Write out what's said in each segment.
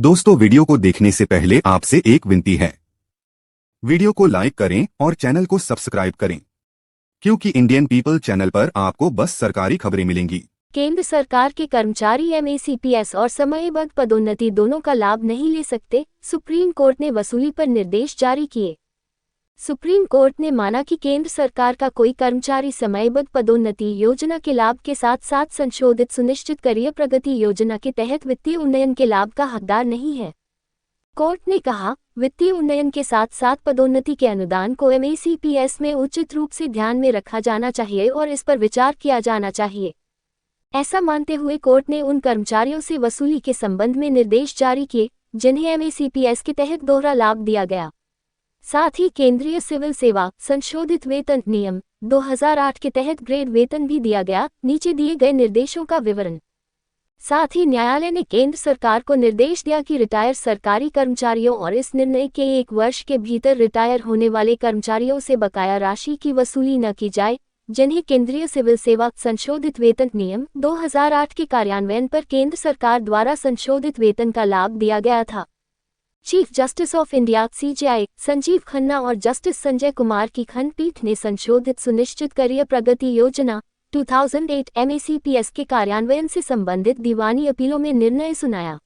दोस्तों, वीडियो को देखने से पहले आपसे एक विनती है। वीडियो को लाइक करें और चैनल को सब्सक्राइब करें, क्योंकि इंडियन पीपल चैनल पर आपको बस सरकारी खबरें मिलेंगी। केंद्र सरकार के कर्मचारी एमएसीपीएस और समयबद्ध पदोन्नति दोनों का लाभ नहीं ले सकते, सुप्रीम कोर्ट ने वसूली पर निर्देश जारी किए। सुप्रीम कोर्ट ने माना कि केंद्र सरकार का कोई कर्मचारी समयबद्ध पदोन्नति योजना के लाभ के साथ साथ संशोधित सुनिश्चित करियर प्रगति योजना के तहत वित्तीय उन्नयन के लाभ का हकदार नहीं है। कोर्ट ने कहा, वित्तीय उन्नयन के साथ साथ पदोन्नति के अनुदान को एमएसीपीएस में उचित रूप से ध्यान में रखा जाना चाहिए और इस पर विचार किया जाना चाहिए। ऐसा मानते हुए कोर्ट ने उन कर्मचारियों से वसूली के संबंध में निर्देश जारी किए जिन्हें एमएसीपीएस के तहत दोहरा लाभ दिया गया। साथ ही केंद्रीय सिविल सेवा संशोधित वेतन नियम 2008 के तहत ग्रेड वेतन भी दिया गया। नीचे दिए गए निर्देशों का विवरण। साथ ही न्यायालय ने केंद्र सरकार को निर्देश दिया कि रिटायर सरकारी कर्मचारियों और इस निर्णय के 1 वर्ष के भीतर रिटायर होने वाले कर्मचारियों से बकाया राशि की वसूली न की जाए, जिन्हें केंद्रीय सिविल सेवा संशोधित वेतन नियम 2008 के कार्यान्वयन पर केंद्र सरकार द्वारा संशोधित वेतन का लाभ दिया गया था। Chief justice of India (CJI) Sanjeev Khanna और जस्टिस संजय कुमार की खंडपीठ ने संशोधित सुनिश्चित करियर प्रगति योजना 2008 एमएसीपीएस के कार्यान्वयन से संबंधित दीवानी अपीलों में निर्णय सुनाया।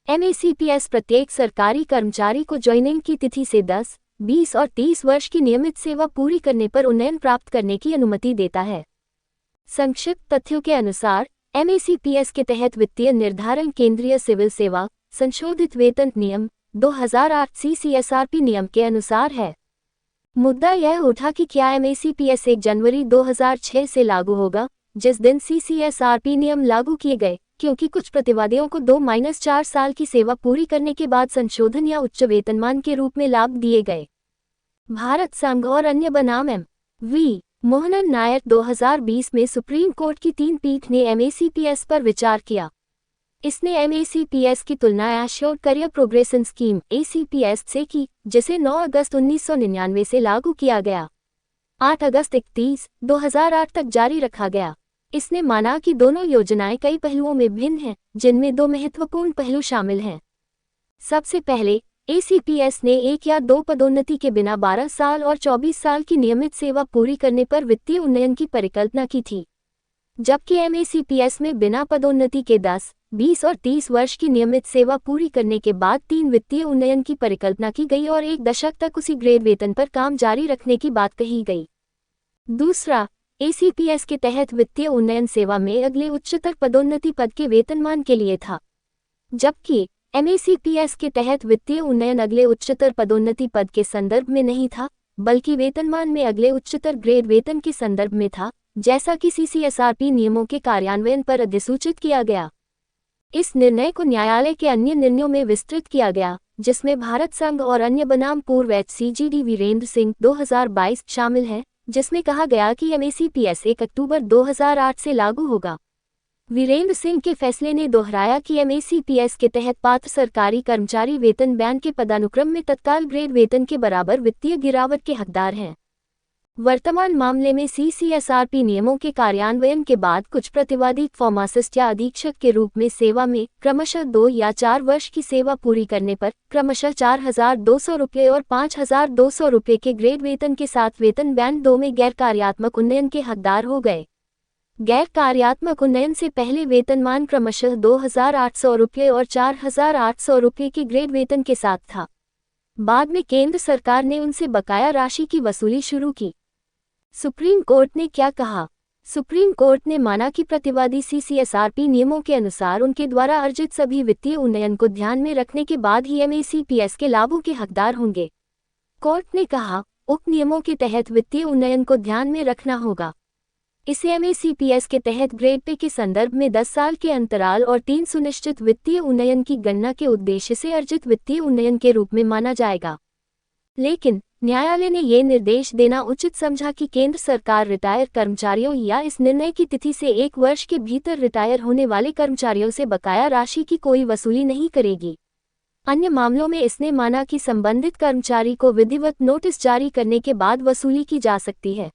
एमएसीपीएस प्रत्येक सरकारी कर्मचारी को ज्वाइनिंग की तिथि से 10, 20 और 30 वर्ष की नियमित सेवा पूरी करने पर उन्नयन प्राप्त करने की अनुमति देता है। संक्षिप्त तथ्यों के अनुसार एमएसीपीएस के तहत वित्तीय निर्धारण केंद्रीय सिविल सेवा संशोधित वेतन नियम 2008 सीसीएसआरपी नियम के अनुसार है। मुद्दा यह उठा कि क्या एमएसीपीएस 1 जनवरी 2006 से लागू होगा, जिस दिन सीसीएसआरपी नियम लागू किए गए, क्योंकि कुछ प्रतिवादियों को 2-4 साल की सेवा पूरी करने के बाद संशोधन या उच्च वेतनमान के रूप में लाभ दिए गए। भारत संघ और अन्य बनाम एम.वी. मोहनन नायर 2020 में सुप्रीम कोर्ट की 3 पीठ ने एमएसीपीएस पर विचार किया। इसने एमएसीपीएस की तुलना एश्योर्ड करियर प्रोग्रेशन स्कीम (एसीपीएस) से की, जिसे 9 अगस्त 1999 से लागू किया गया। 8 अगस्त 2008 तक जारी रखा गया। इसने माना कि दोनों योजनाएं कई पहलुओं में भिन्न हैं, जिनमें 2 महत्वपूर्ण पहलू शामिल हैं। सबसे पहले, एसीपीएस ने 1 या 2 पदोन्नति के बिना 12 साल और 24 साल की नियमित सेवा पूरी करने पर वित्तीय उन्नयन की परिकल्पना की थी, जबकि एमएसीपीएस में बिना पदोन्नति के 10, 20 और 30 वर्ष की नियमित सेवा पूरी करने के बाद 3 वित्तीय उन्नयन की परिकल्पना की गई और 1 दशक तक उसी ग्रेड वेतन पर काम जारी रखने की बात कही गई। दूसरा, एसीपीएस के तहत वित्तीय उन्नयन सेवा में अगले उच्चतर पदोन्नति पद के वेतनमान के लिए था, जबकि एमएसीपीएस के तहत वित्तीय उन्नयन अगले उच्चतर पदोन्नति पद के संदर्भ में नहीं था, बल्कि वेतनमान में अगले उच्चतर ग्रेड वेतन के संदर्भ में था, जैसा कि सीसीएसआरपी नियमों के कार्यान्वयन पर अधिसूचित किया गया। इस निर्णय को न्यायालय के अन्य निर्णयों में विस्तृत किया गया, जिसमें भारत संघ और अन्य बनाम पूर्व एचसीजीडी वीरेंद्र सिंह 2022 शामिल है, जिसमें कहा गया कि एमएसीपीएस 1 अक्टूबर 2008 से लागू होगा। वीरेंद्र सिंह के फैसले ने दोहराया कि एमएसीपीएस के तहत पात्र सरकारी कर्मचारी वेतन बैंड के पदानुक्रम में तत्काल ग्रेड वेतन के बराबर वित्तीय गिरावट के हकदार हैं। वर्तमान मामले में सीसीएसआरपी नियमों के कार्यान्वयन के बाद कुछ प्रतिवादी फार्मासिस्ट या अधीक्षक के रूप में सेवा में क्रमशः 2 या 4 वर्ष की सेवा पूरी करने पर क्रमशः 4,200 रुपये और 5,200 रुपये के ग्रेड वेतन के साथ वेतन बैंड 2 में गैर कार्यात्मक उन्नयन के हकदार हो गए। गैर कार्यात्मक उन्नयन से पहले वेतनमान क्रमशः 2,800 रुपये और 4,800 रुपये के ग्रेड वेतन के साथ था। बाद में केंद्र सरकार ने उनसे बकाया राशि की वसूली शुरू की। सुप्रीम कोर्ट ने क्या कहा? सुप्रीम कोर्ट ने माना कि प्रतिवादी सीसीएसआरपी नियमों के अनुसार उनके द्वारा अर्जित सभी वित्तीय उन्नयन को ध्यान में रखने के बाद ही एमएसीपीएस के लाभों के हकदार होंगे। कोर्ट ने कहा, उक्त नियमों के तहत वित्तीय उन्नयन को ध्यान में रखना होगा। इसे एमएसीपीएस के तहत ग्रेड पे के संदर्भ में 10 साल के अंतराल और 3 सुनिश्चित वित्तीय उन्नयन की गणना के उद्देश्य से अर्जित वित्तीय उन्नयन के रूप में माना जाएगा। लेकिन न्यायालय ने ये निर्देश देना उचित समझा कि केंद्र सरकार रिटायर कर्मचारियों या इस निर्णय की तिथि से 1 वर्ष के भीतर रिटायर होने वाले कर्मचारियों से बकाया राशि की कोई वसूली नहीं करेगी। अन्य मामलों में इसने माना कि संबंधित कर्मचारी को विधिवत नोटिस जारी करने के बाद वसूली की जा सकती है।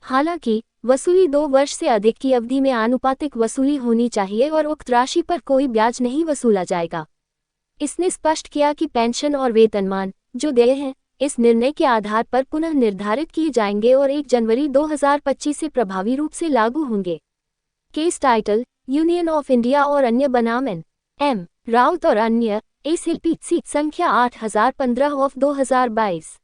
हालांकि वसूली 2 वर्ष से अधिक की अवधि में आनुपातिक वसूली होनी चाहिए और उक्त राशि पर कोई ब्याज नहीं वसूला जाएगा। इसने स्पष्ट किया कि पेंशन और वेतनमान जो देय हैं, इस निर्णय के आधार पर पुनः निर्धारित किए जाएंगे और 1 जनवरी 2025 से प्रभावी रूप से लागू होंगे। Case title: union of India और अन्य बनाम एन.एम. राउत और अन्य, ACLPC संख्या 8015/2022।